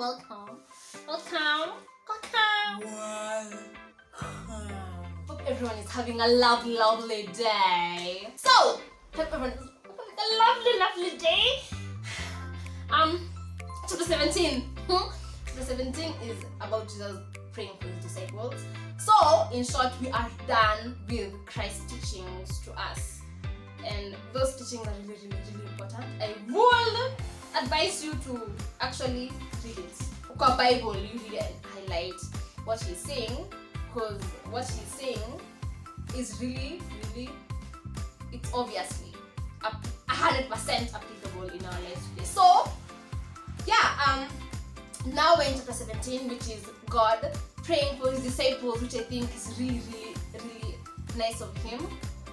welcome. Hope everyone is having a lovely day. So, hope everyone is having a lovely day. Chapter 17. Chapter 17 is about Jesus praying for his disciples. So, in short, we are done with Christ's teachings to us. And those teachings are really important. I would advise you to actually read it. Because Bible, you read and highlight what he's saying, because what he's saying is really, it's obviously 100% applicable in our lives today. So, yeah, now we're in chapter 17, which is God praying for his disciples, which I think is really nice of him.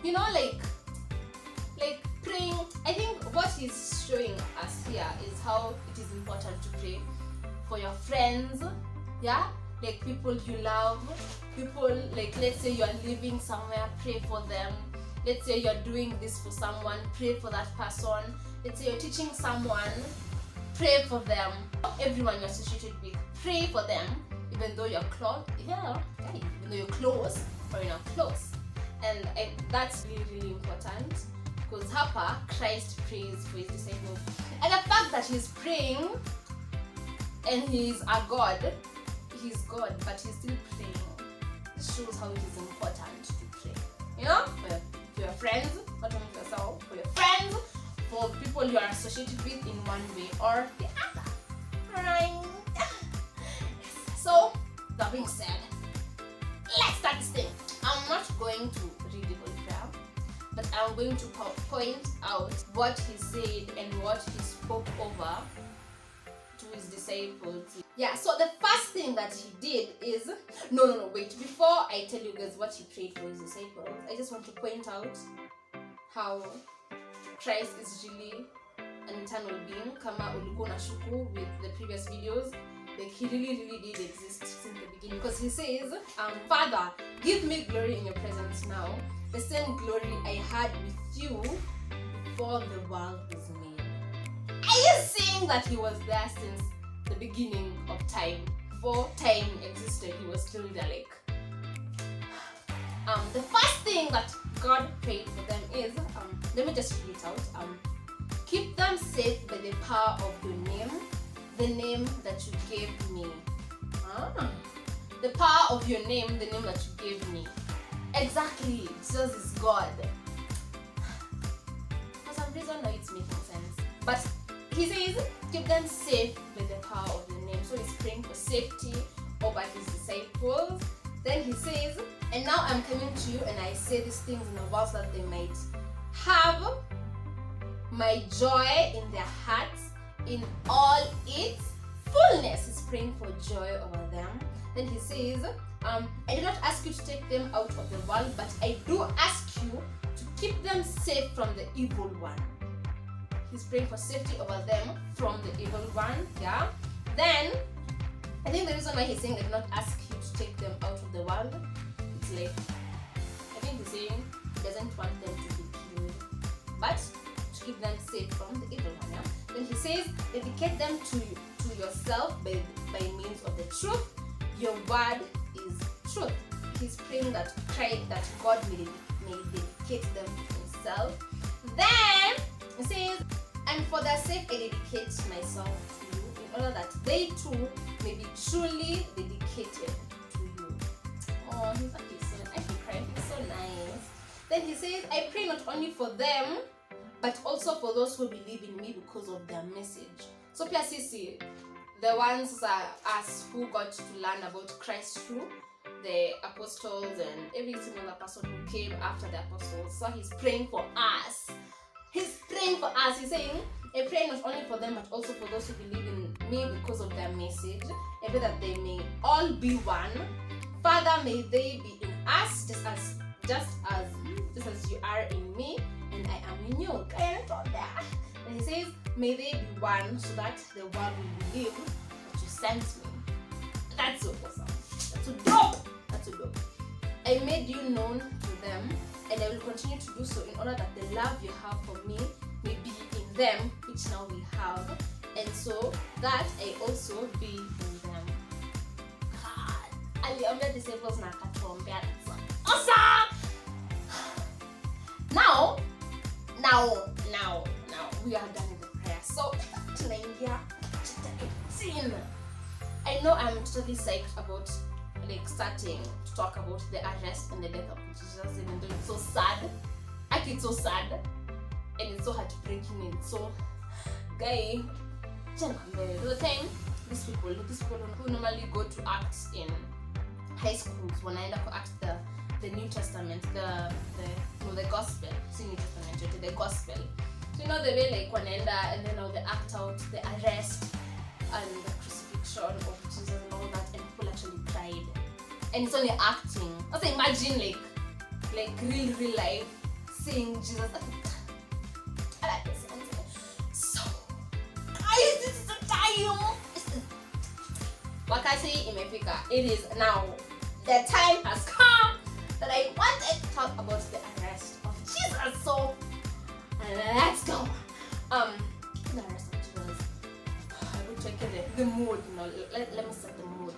You know, like praying. I think what he's showing us here is how it is important to pray for your friends, yeah, like people you love, people, like, let's say you're living somewhere, pray for them. Let's say you're doing this for someone, pray for that person. Let's say you're teaching someone, pray for them. Everyone you're associated with, pray for them, even though you're close, even though you're close or you're not close. And that's really important, because Hapa, Christ prays for his disciples. And the fact that he's praying and he's a God, he's God, but he's still praying. This shows how it is important to pray. You know, for your friends, not only for yourself, for your friends, for people you are associated with in one way or the other. Right? So, that being said, let's start this thing. I'm not going to read the whole prayer, but I'm going to point out what he said and what he spoke over to his disciples. Yeah, so the first thing that he did is, wait, before I tell you guys what he prayed for his disciples, I just want to point out how Christ is really an eternal being. Kama ulikuwa unashuku with the previous videos, like he really did exist since the beginning, because he says, Father, give me glory in your presence now, the same glory I had with you before the world was made. Are you saying that he was there since the beginning of time? Before time existed, he was still there. Like, the first thing that God prayed for them is, let me just read it out. Keep them safe by the power of your name, the name that you gave me. The power of your name, the name that you gave me. Exactly, Jesus is God. For some reason, now it's making sense. But he says, keep them safe with the power of the name. So he's praying for safety over his disciples. Then he says, and now I'm coming to you, and I say these things in a world that they might have my joy in their hearts in all its fullness. He's praying for joy over them. Then he says, I do not ask you to take them out of the world, but I do ask you to keep them safe from the evil one. He's praying for safety over them from the evil one. Yeah. Then I think the reason why he's saying I do not ask you to take them out of the world, it's like, I think he's saying he doesn't want them to be killed, but to keep them safe from the evil one. Yeah? Then he says, dedicate them to yourself by means of the truth. Your word is truth. He's praying that God may dedicate them to himself. Then he says, and for their sake I dedicate myself to you, in order that they too may be truly dedicated to you. Oh, he's actually crying. He's so nice. Then he says, I pray not only for them, but also for those who believe in me because of their message. So pia sisi, the ones are us who got to learn about Christ through the apostles and every single person who came after the apostles. So he's praying for us. He's praying for us. He's saying, I pray not only for them, but also for those who believe in me because of their message. I pray that they may all be one. Father, may they be in us, just as you are in me, and I am in you. And he says, may they be one, so that the world will believe that you sent me. That's so awesome. That's so dope. That's so dope. I made you known to them, and I will continue to do so in order that the love you have for me may be in them, which now we have, and so that I also be in them. God, aliambia disciples na akatuombea. Awesome! Now we are done with the prayer. So tunaingia chapter 18. I know I'm totally psyched about starting to talk about the arrest and the death of Jesus, even though it's so sad. It's so sad and it's so heartbreaking and so guy. The time these people who normally go to act in high schools when I end up act the New Testament, the gospel, New Testament, the gospel. So you know the way like wanaenda and then now they act out the arrest and the crucifixion of Jesus and all that, and people actually cried. And it's only acting. Also imagine like real life seeing Jesus. So guys, this is the time. Wakati imefika. It is now. The time has come that I wanted to talk about the arrest of Jesus. So let's go. The arrest of Jesus. I will check the mood. You know, let me set the mood.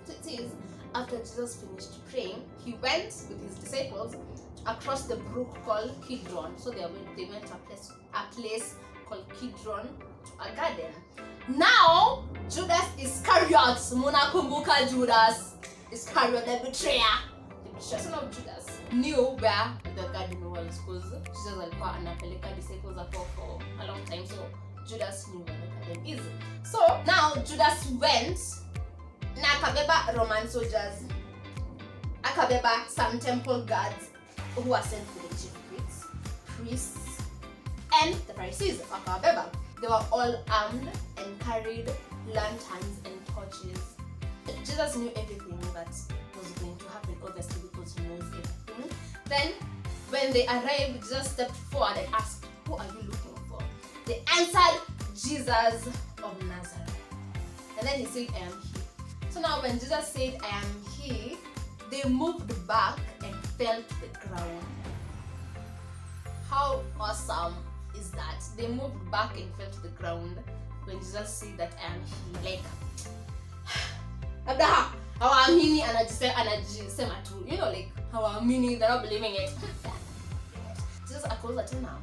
So it says, after Jesus finished praying, he went with his disciples across the brook called Kidron. So they went to a place called Kidron, to a garden. Now Judas Iscariot, munakumbuka Judas Iscariot, the betrayer. The son of Judas knew where the garden was because Jesus alikuwa anapeleka disciples hapo for a long time. So Judas knew where the garden is. So now Judas went na akabeba Roman soldiers, akabeba some temple guards who were sent to the chief priests, and the Pharisees. Akabeba. They were all armed and carried lanterns and torches. Jesus knew everything that was going to happen, obviously, because he knows everything. Then, when they arrived, Jesus stepped forward and asked, "Who are you looking for?" They answered, "Jesus of Nazareth." And then he said, "I am he." So now when Jesus said, "I am he," they moved back and fell to the ground. How awesome is that? They moved back and fell to the ground when Jesus said that I am he. Like, hawaamini anajisema tu, you know, like hawaamini, they're not believing it. Jesus calls her now,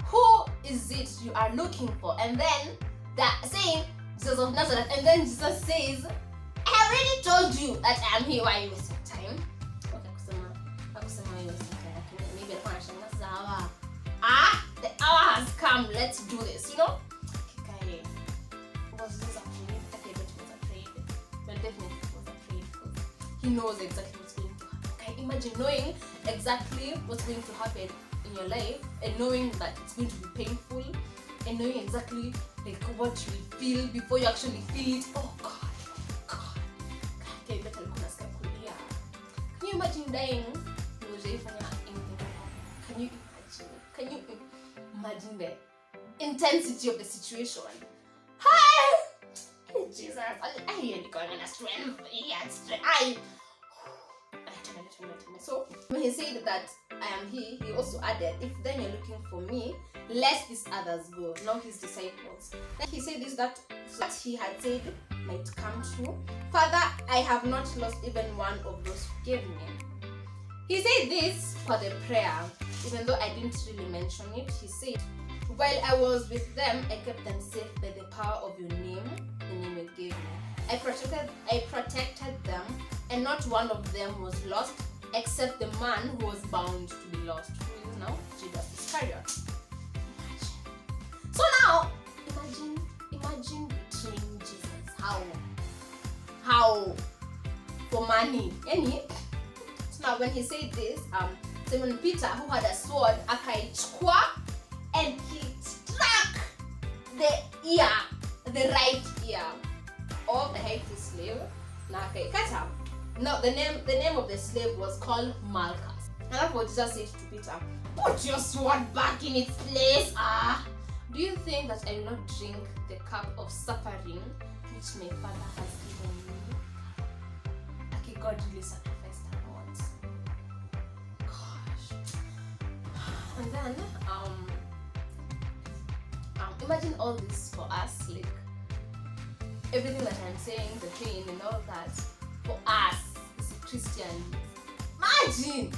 "Who is it you are looking for?" And then they're saying Jesus of Nazareth, and then Jesus says, "I already told you that I am here. Why are you wasting time?" Maybe the hour has come, let's do this, you know? Okay. Was Jesus afraid? Okay, but he was afraid. But definitely he was afraid because he knows exactly what's going to happen. Okay, imagine knowing exactly what's going to happen in your life and knowing that it's going to be painful and knowing exactly like what you will feel before you actually feel it. Oh God. Okay, better look at kulia. Can you imagine dying? Can you imagine the intensity of the situation? Hi! Jesus, I really got a strength. So when he said that I am he also added, "If then you're looking for me, let these others go." Now his disciples. Then he said this, that he had said might come true. "Father, I have not lost even one of those you gave me." He said this for the prayer, even though I didn't really mention it. He said, "While I was with them, I kept them safe by the power of your name, the name you gave me. I protected them, and not one of them was lost, except the man who was bound to be lost." Who is now Judas Iscariot. Imagine. So now, imagine betraying Jesus. How? For money. Now when he said this, Simon Peter, who had a sword, akaichukua, and he struck the right ear of the high priest slave. Na akaikata. Now the name of the slave was called Malchus. And that's what Jesus said to Peter, "Put your sword back in its place." Do you think that I will not drink the cup of suffering which my Father has given me? Okay, God really sacrificed a lot. Gosh. And then imagine all this for us, like everything that I'm saying, the pain and all that, for us as Christians. Imagine.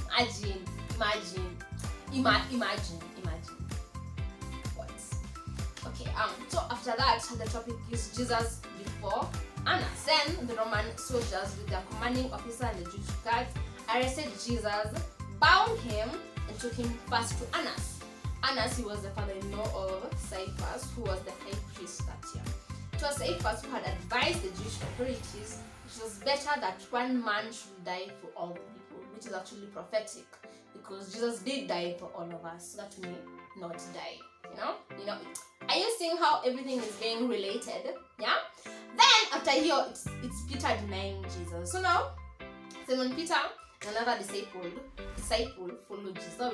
What? Okay, so after that, the topic is Jesus before Annas. Then the Roman soldiers with their commanding officer and the Jewish guards arrested Jesus, bound him, and took him first to Annas. Annas, he was the father-in-law of Caiaphas, who was the high priest that year. It was Caiaphas who had advised the Jewish authorities it was better that one man should die for all the people, which is actually prophetic, because Jesus did die for all of us, so that we may not die. You know. Are you seeing how everything is being related? Yeah. Then after here, it's Peter denying Jesus. So now, Simon Peter, another disciple followed Jesus. So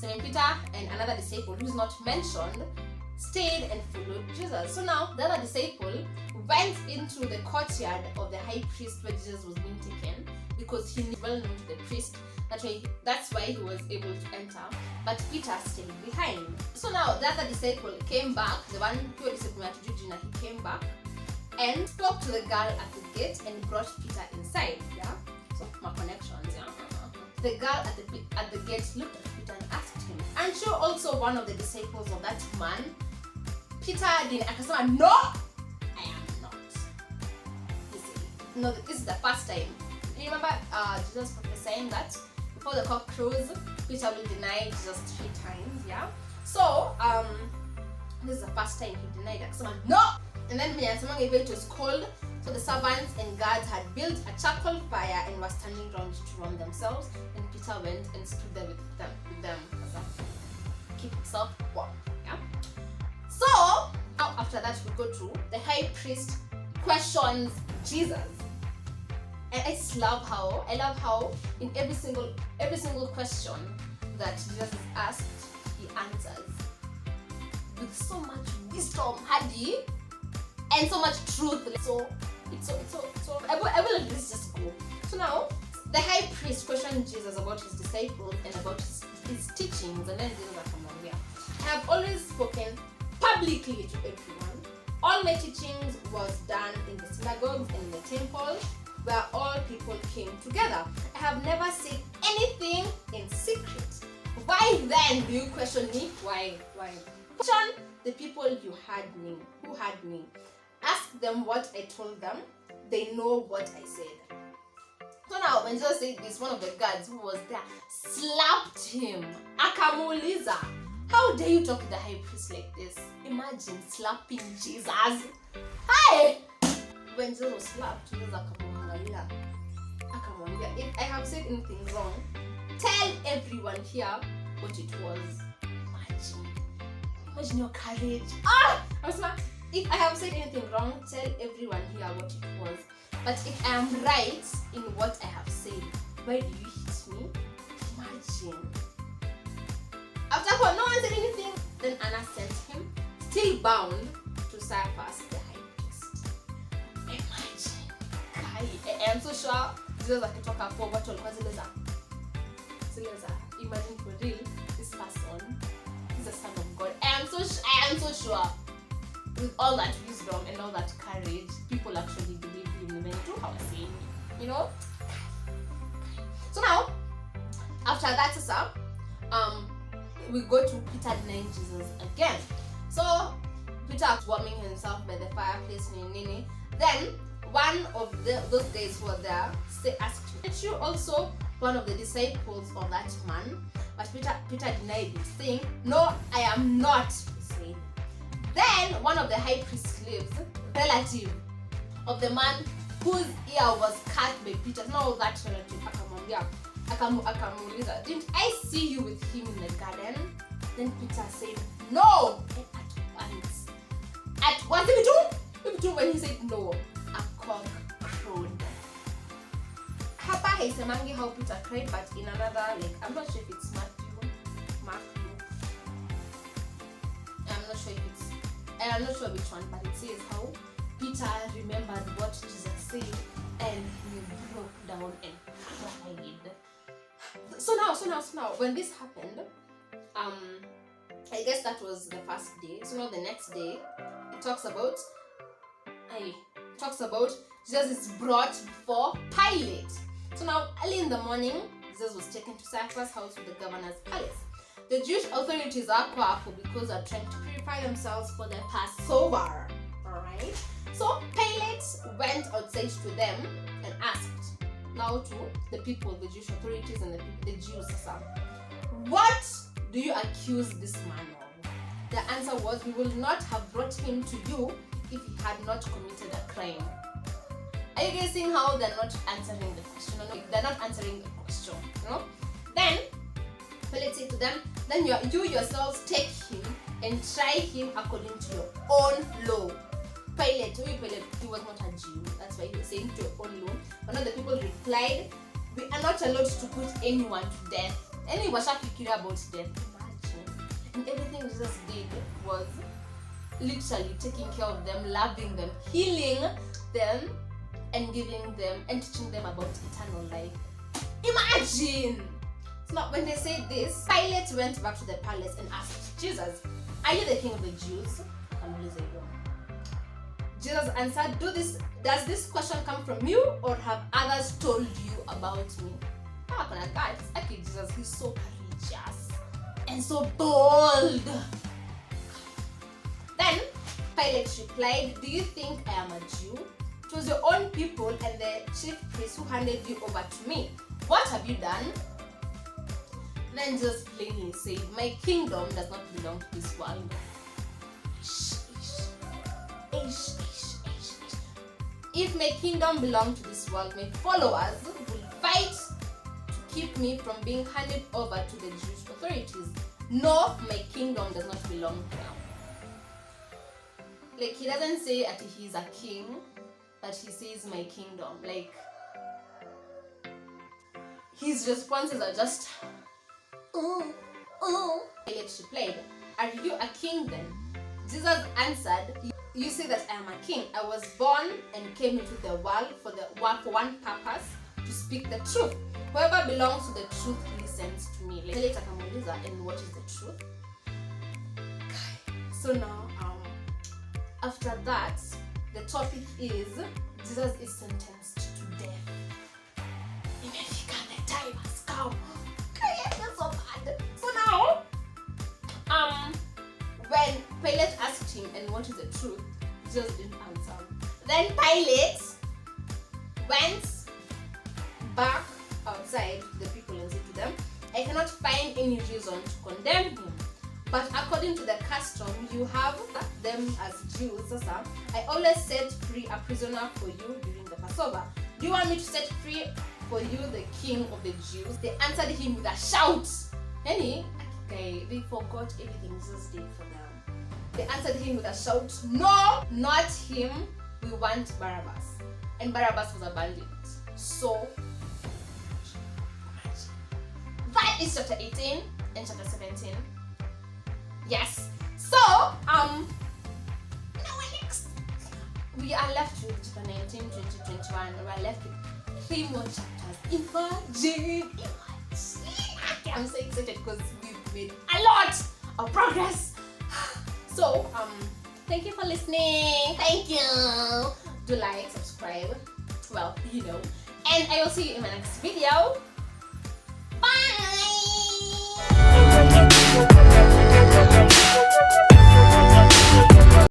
Simon Peter and another disciple who is not mentioned stayed and followed Jesus. So now the other disciple went into the courtyard of the high priest where Jesus was being taken, because he was well known to the priest. That's why he was able to enter. But Peter stayed behind. So now the other disciple came back, the one who was disciple to Gina, he came back and spoke to the girl at the gate and brought Peter inside. Yeah. So my connections. Yeah. The girl at the gate looked at Peter and asked him, "Aren't you also one of the disciples of that man?" Peter didn't answer. "No, I am not." No, this is the first time. You remember Jesus prophesying that before the cock crows, Peter will deny Jesus 3 times. Yeah. So this is the first time he denied that. Someone, "No!" And then it was cold, so the servants and guards had built a charcoal fire and were standing round to warm themselves. And Peter went and stood there with them keep himself warm. Yeah. So now after that we go to the high priest questions Jesus. And I love how in every single question that Jesus is asked, he answers with so much wisdom, Hadi, and so much truth. So I will let this just go. So now the high priest questioned Jesus about his disciples and about his teachings, and then Jesus are coming here. "I have always spoken publicly to everyone. All my teachings was done in the synagogues and in the temple, where all people came together. I have never said anything in secret. Why then do you question me? Why? Question the people who had me. Ask them what I told them. They know what I said." So now when Jesus said this, one of the guards who was there slapped him. Akamuuliza, "How dare you talk to the high priest like this?" Imagine slapping Jesus. Hi! When Jesus was slapped, Jesus akamwambia, "If I have said anything wrong, tell everyone here what it was." Imagine your courage. If I have said anything wrong, tell everyone here what it was. But if I am right in what I have said, why do you hit me? Imagine. After no one said anything, then Anna sent him, still bound, to Caiaphas the high priest. Imagine. I am so sure Jesus akitoka hapo watu walikuwa zileza. Imagine for real, this person is the son of God. I am so sure. With all that wisdom and all that courage, people actually believe him even to how I say, So now, after that, we go to Peter denying Jesus again. So Peter was warming himself by the fireplace. Then one of those guys who were there asked him, "Aren't you also one of the disciples of that man?" But Peter denied it, saying, "No, I am not." He said. Then one of the high priest's slaves, relative of the man whose ear was cut by Peter, no, that relative, akamuuliza, "Didn't I see you with him in the garden?" Then Peter said, "No." And at once, when he said no, a cock crowed. Hapa haisemangi how Peter cried, but in another, I'm not sure if it's Matthew. I'm not sure which one, but it says how Peter remembered what Jesus said and he broke down and cried. So now, when this happened, I guess that was the first day. So now the next day, it talks about Jesus is brought before Pilate. So now early in the morning, Jesus was taken to Caiaphas' house to the governor's palace. The Jewish authorities are powerful because they are trying to purify themselves for the Passover. Alright? So Pilate went outside to them and asked, now to the people, the Jewish authorities and the Jews, what do you accuse this man of? The answer was, we will not have brought him to you if he had not committed a crime. Are you guys seeing how they're not answering the question? No, they're not answering the question. Then Pilate said to them, then you yourselves take him and try him according to your own law. Pilate, he was not a Jew. That's why he was saying to your own law. But now the people replied, we are not allowed to put anyone to death. And he was thinking about death. Imagine. And everything Jesus did was literally taking care of them, loving them, healing them, and giving them and teaching them about eternal life. Imagine! So now when they said this, Pilate went back to the palace and asked Jesus, are you the king of the Jews? Jesus answered, does this question come from you, or have others told you about me? Okay, Jesus, he's so courageous and so bold. Then Pilate replied, do you think I am a Jew? It was your own people and the chief priests who handed you over to me. What have you done? Then Jesus plainly said, my kingdom does not belong to this world. If my kingdom belonged to this world, my followers will fight to keep me from being handed over to the Jewish authorities. No, my kingdom does not belong now. Like, he doesn't say that he's a king, but he says my kingdom. Like, his responses are just, Pilate replied, are you a king then? Jesus answered, you say that I am a king. I was born and came into the world for one purpose, to speak the truth. Whoever belongs to the truth listens to me. Like, and what is the truth? So now, after that, the topic is Jesus is sentenced to death. The time has come. That's so bad. So now, when Pilate asked him, and what is the truth, Jesus didn't answer. Then Pilate went back outside the people and said to them, I cannot find any reason to condemn him. But according to the custom you have them as Jews, I always set free a prisoner for you during the Passover. Do you want me to set free for you the king of the Jews? They answered him with a shout. They forgot everything Jesus did for them. They answered him with a shout, no, not him, we want Barabbas. And Barabbas was a bandit. So, that is chapter 18 and chapter 17. Yes. So, now next, we are left with chapter 19, 20, 21. We are left with 3 more chapters. Imagine. I'm so excited because we've made a lot of progress. So, thank you for listening. Thank you. Do like, subscribe. Well, you know. And I will see you in my next video. Bye.